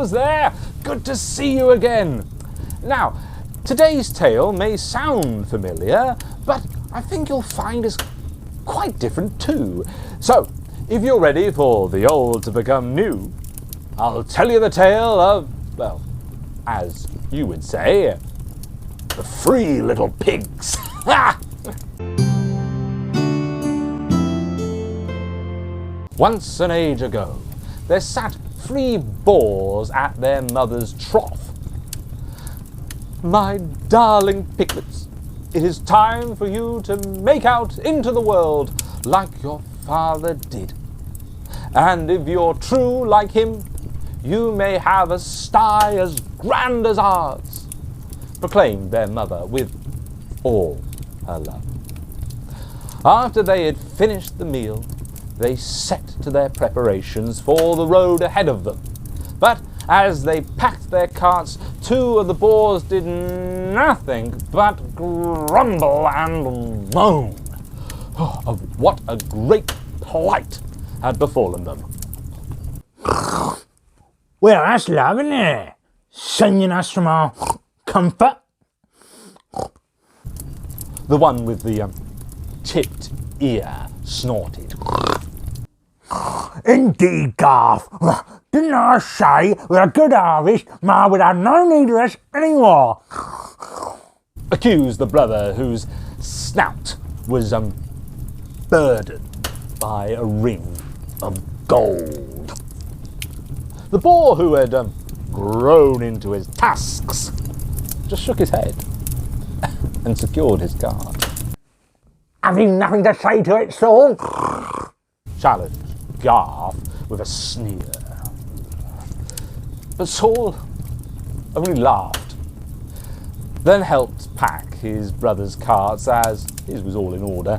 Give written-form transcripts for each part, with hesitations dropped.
fellows there! Good to see you again! Now, today's tale may sound familiar, but I think you'll find it's quite different too. So, if you're ready for the old to become new, I'll tell you the tale of, well, as you would say, the 3 little pigs. Once an age ago, there sat 3 boars at their mother's trough. "My darling piglets, it is time for you to make out into the world like your father did. And if you're true like him, you may have a sty as grand as ours," proclaimed their mother with all her love. After they had finished the meal, they set to their preparations for the road ahead of them. But as they packed their carts, 2 of the boars did nothing but grumble and moan of what a great plight had befallen them. "Well, that's lovely, isn't it? Singing us from our comfort." The one with the chipped ear snorted. "Indeed, Garth. Didn't I say with a good harvest, Ma would have no need of us anymore?" Accused the brother whose snout was burdened by a ring of gold. The boar who had grown into his tusks just shook his head and secured his cart. "Have you nothing to say to it, Saul?" challenged Garth with a sneer. But Saul only laughed, then helped pack his brother's carts as his was all in order.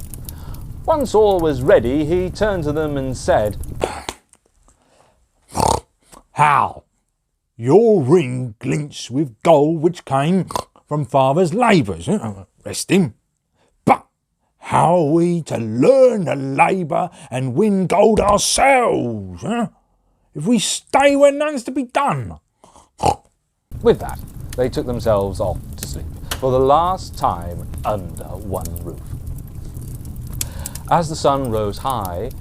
Once all was ready, he turned to them and said, "How? Your ring glints with gold which came from father's labours, rest him. But how are we to learn to labour and win gold ourselves, if we stay where none's to be done?" With that, they took themselves off to sleep for the last time under one roof. As the sun rose high,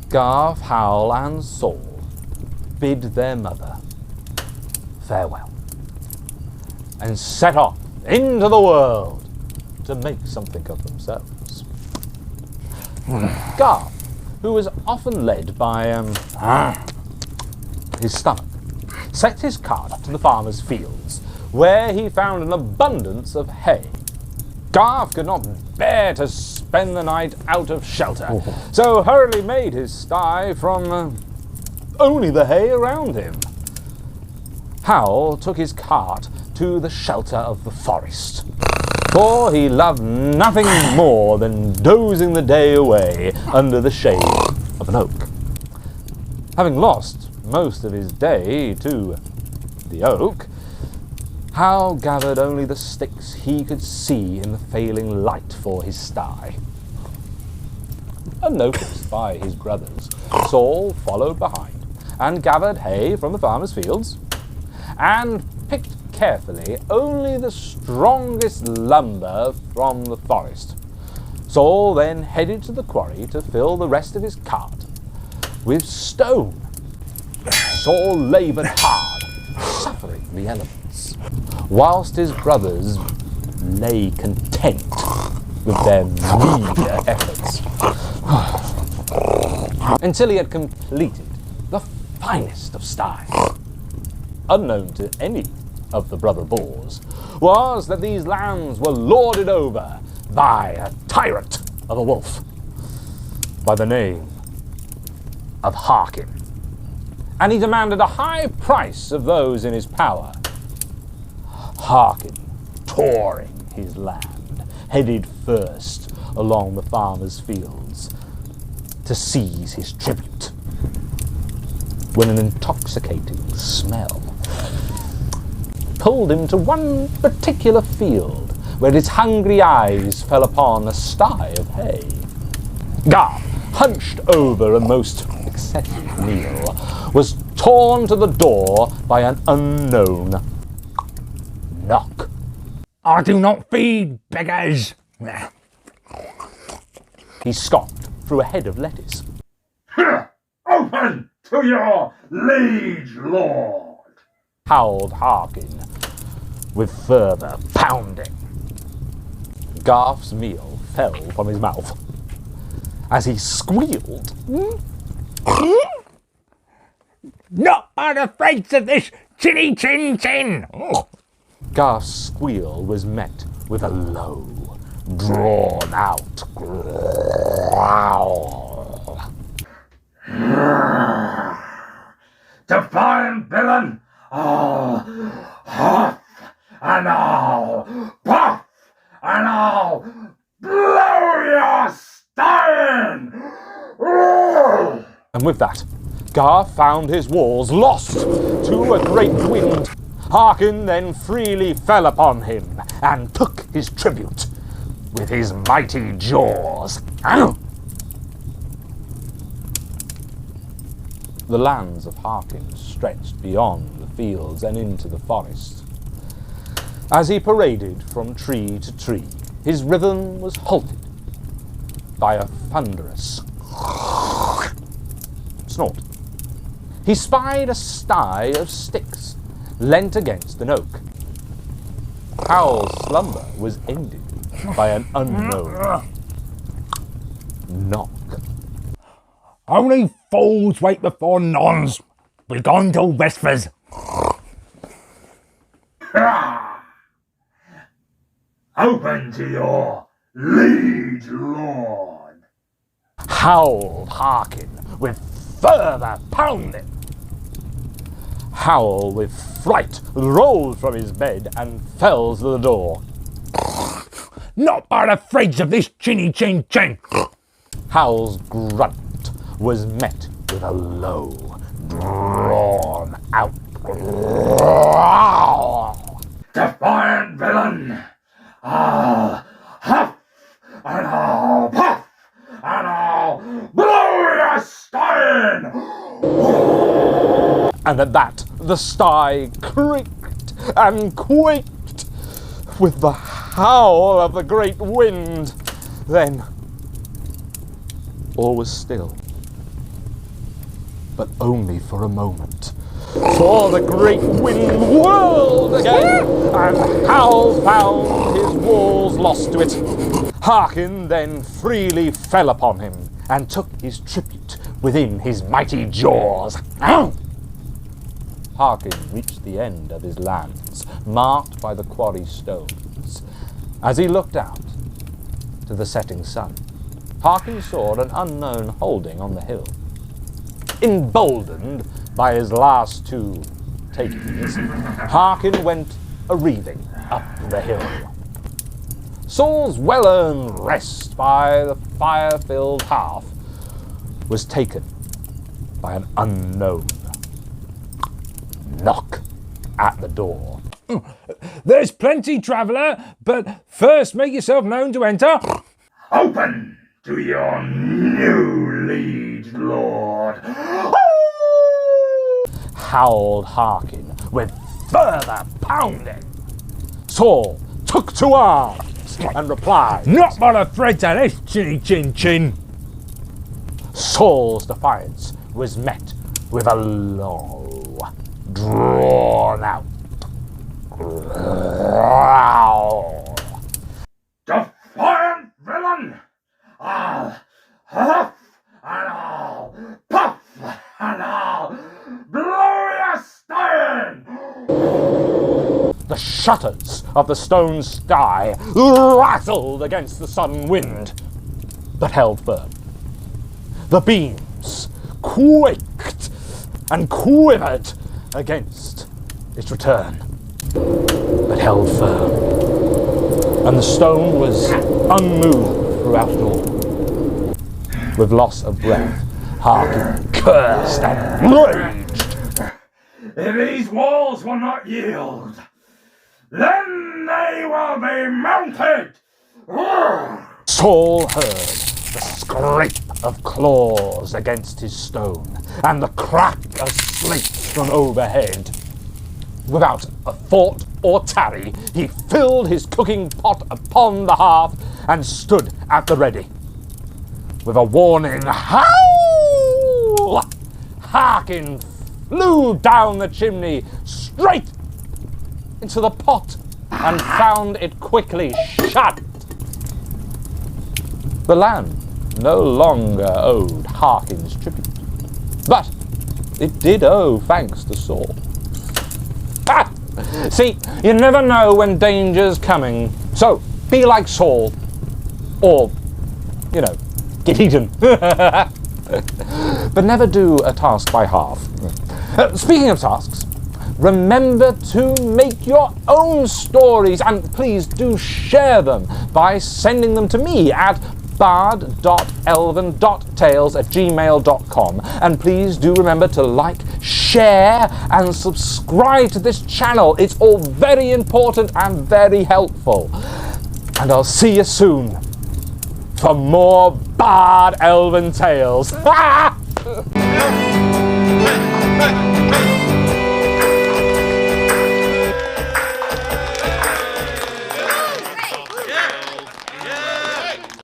Garth, Howl and Saul bid their mother farewell and set off into the world to make something of themselves. Garth, who was often led by his stomach, set his cart to the farmer's fields, where he found an abundance of hay. Garth could not bear to spend the night out of shelter, so hurriedly made his sty from only the hay around him. Howl took his cart to the shelter of the forest, for he loved nothing more than dozing the day away under the shade of an oak. Having lost most of his day to the oak, Howl gathered only the sticks he could see in the failing light for his sty. Unnoticed by his brothers, Saul followed behind and gathered hay from the farmer's fields and picked carefully only the strongest lumber from the forest. Saul then headed to the quarry to fill the rest of his cart with stone. Saul laboured hard, suffering the elements, whilst his brothers lay content with their meagre efforts, until he had completed the finest of sties. Unknown to any of the brother boars was that these lands were lorded over by a tyrant of a wolf by the name of Harkin, and he demanded a high price of those in his power. Harkin, touring his land, headed first along the farmer's fields to seize his tribute, when an intoxicating smell pulled him to one particular field where his hungry eyes fell upon a sty of hay. Garth, hunched over a most excessive meal, was torn to the door by an unknown knock. I do not feed beggars. He scoffed through a head of lettuce. Open to your liege lord, howled Harkin with further pounding. Garth's meal fell from his mouth as he squealed. Not unafraid of this chinny chin chin. Garth's squeal was met with a low, drawn-out growl. Defiant villain, I'll huff and I'll puff and I'll blow your stein! And with that, Garth found his walls lost to a great wind. Harkin then freely fell upon him and took his tribute with his mighty jaws. The lands of Harkin stretched beyond the fields and into the forest. As he paraded from tree to tree, his rhythm was halted by a thunderous snort. He spied a sty of sticks leant against an oak. Howl's slumber was ended by an unknown knock. Only fools wait before nons. We're going to Westford. Open to your liege lord, howled Harkin with further pounding. Howl with fright rolled from his bed and fell to the door. Not unafraid of this chinny chin chin. Howl's grunt was met with a low, drawn-out growl. defiant villain, I'll huff and I'll puff and I'll blow your stein! And at that, the sty creaked and quaked with the howl of the great wind. Then, all was still. But only for a moment. For the great wind whirled again, and Howl found his walls lost to it. Harkin then freely fell upon him, and took his tribute within his mighty jaws. Harkin reached the end of his lands, marked by the quarry stones. As he looked out to the setting sun, Harkin saw an unknown holding on the hill. Emboldened by his last two takings, Harkin went a-reaving up the hill. Saul's well-earned rest by the fire-filled hearth was taken by an unknown knock at the door. There's plenty, traveller, but first make yourself known to enter. Open to your new liege lord, Howled Harkin with further pounding. Saul took to arms and replied. Not unafraid of this chinny chin chin. Saul's defiance was met with a low, drawn-out growl. defiant villain, I'll huff and I'll puff and I'll blow your stein! The shutters of the stone sky rattled against the sudden wind, but held firm. The beams quaked and quivered against its return, but held firm. And the stone was unmoved throughout it all. With loss of breath, Harkin cursed and raged. If these walls will not yield, then they will be mounted! Saul heard the scrape of claws against his stone, and the crack of slates from overhead. Without a thought or tarry, he filled his cooking pot upon the hearth and stood at the ready. With a warning howl, Harkin flew down the chimney straight into the pot and found it quickly shut. The land no longer owed Harkin's tribute, but it did owe thanks to Saul. Ah! See, you never know when danger's coming, so be like Saul, or, get eaten. But never do a task by half. Speaking of tasks, remember to make your own stories, and please do share them by sending them to me at bard.elven.tales@gmail.com. And please do remember to like, share, and subscribe to this channel. It's all very important and very helpful. And I'll see you soon for more Bard Elven Tales.